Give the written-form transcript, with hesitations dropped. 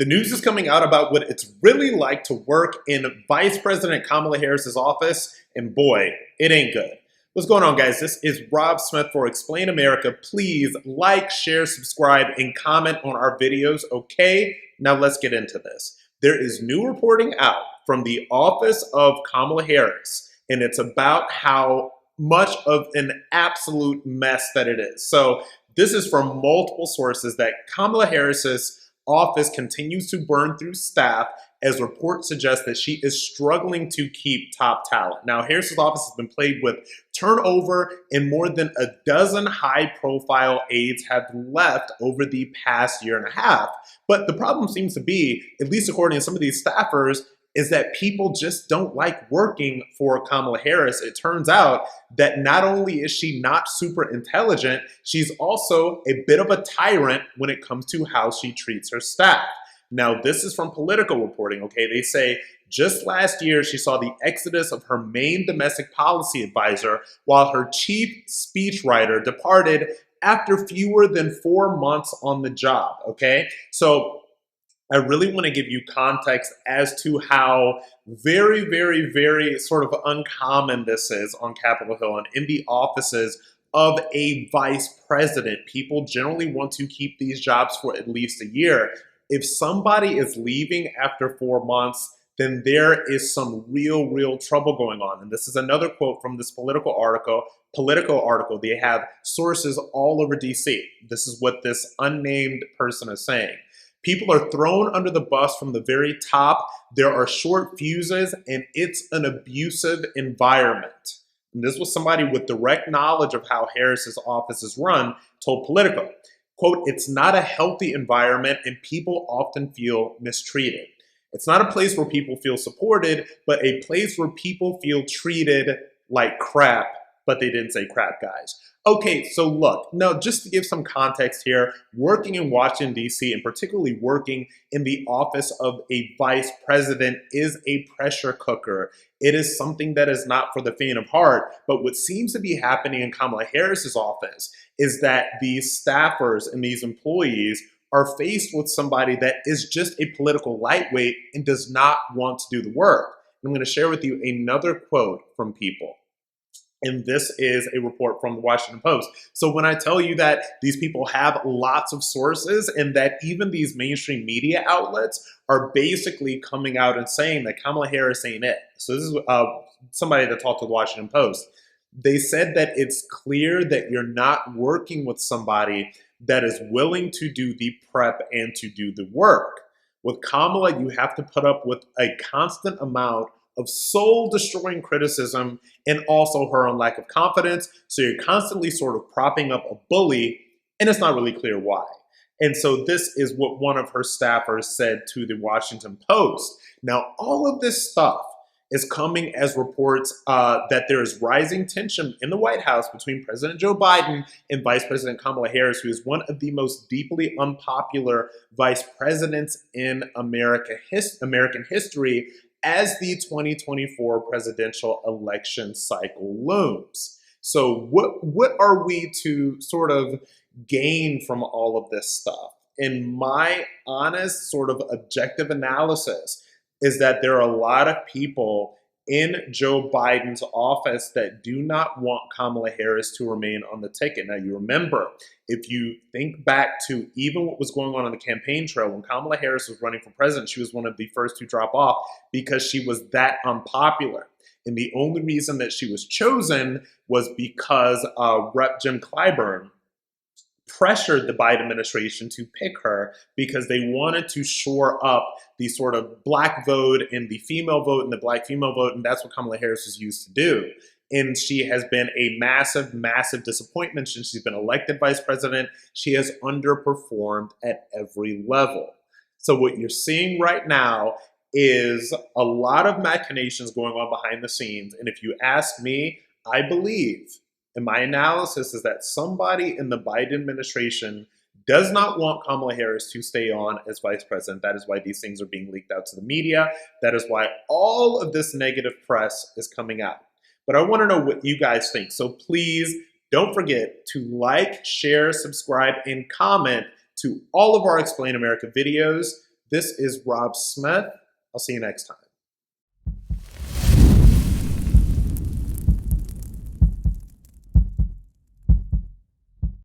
The news is coming out about what it's really like to work in Vice President Kamala Harris's office, and boy, it ain't good. What's going on, guys? This is Rob Smith for Explain America. Please like, share, subscribe, and comment on our videos, okay? Now let's get into this. There is new reporting out from the office of Kamala Harris, and it's about how much of an absolute mess that it is. So this is from multiple sources that Kamala Harris's office continues to burn through staff as reports suggest that she is struggling to keep top talent. Now, Harris's office has been plagued with turnover, and more than a dozen high-profile aides have left over the past year and a half. But the problem seems to be, at least according to some of these staffers, is that people just don't like working for Kamala Harris. It turns out that not only is she not super intelligent, she's also a bit of a tyrant when it comes to how she treats her staff. Now, this is from Politico reporting, okay? They say just last year, she saw the exodus of her main domestic policy advisor while her chief speechwriter departed after fewer than 4 months on the job, okay? So I really want to give you context as to how very, very, very sort of uncommon this is on Capitol Hill and in the offices of a vice president. People generally want to keep these jobs for at least a year. If somebody is leaving after 4 months, then there is some real trouble going on. And this is another quote from this Politico article. They have sources all over DC. This is what this unnamed person is saying. People are thrown under the bus from the very top. There are short fuses, and it's an abusive environment. And this was somebody with direct knowledge of how Harris's office is run, told Politico. Quote, "It's not a healthy environment, and people often feel mistreated. It's not a place where people feel supported, but a place where people feel treated like crap." But they didn't say crap, guys. Okay, so look, now just to give some context here, working in Washington, D.C., and particularly working in the office of a vice president is a pressure cooker. It is something that is not for the faint of heart. But what seems to be happening in Kamala Harris's office is that these staffers and these employees are faced with somebody that is just a political lightweight and does not want to do the work. I'm going to share with you another quote from people. And this is a report from the Washington Post. So when I tell you that these people have lots of sources and that even these mainstream media outlets are basically coming out and saying that Kamala Harris ain't it. So this is somebody that talked to the Washington Post. They said that it's clear that you're not working with somebody that is willing to do the prep and to do the work. With Kamala, you have to put up with a constant amount of soul-destroying criticism and also her own lack of confidence. So you're constantly sort of propping up a bully, and it's not really clear why. And so this is what one of her staffers said to the Washington Post. Now, all of this stuff is coming as reports that there is rising tension in the White House between President Joe Biden and Vice President Kamala Harris, who is one of the most deeply unpopular vice presidents in American history, as the 2024 presidential election cycle looms. So what are we to sort of gain from all of this stuff? In my honest sort of objective analysis is that there are a lot of people in Joe Biden's office that do not want Kamala Harris to remain on the ticket. Now, you remember, if you think back to even what was going on the campaign trail, when Kamala Harris was running for president, she was one of the first to drop off because she was that unpopular. And the only reason that she was chosen was because Rep. Jim Clyburn pressured the Biden administration to pick her because they wanted to shore up the sort of black vote and the female vote and the black female vote, and that's what Kamala Harris was used to do. And she has been a massive disappointment since she's been elected vice president. She has underperformed at every level. So what you're seeing right now is a lot of machinations going on behind the scenes. And if you ask me, I believe, and my analysis is that somebody in the Biden administration does not want Kamala Harris to stay on as vice president. That is why these things are being leaked out to the media. That is why all of this negative press is coming out. But I want to know what you guys think. So please don't forget to like, share, subscribe, and comment to all of our Explain America videos. This is Rob Smith. I'll see you next time.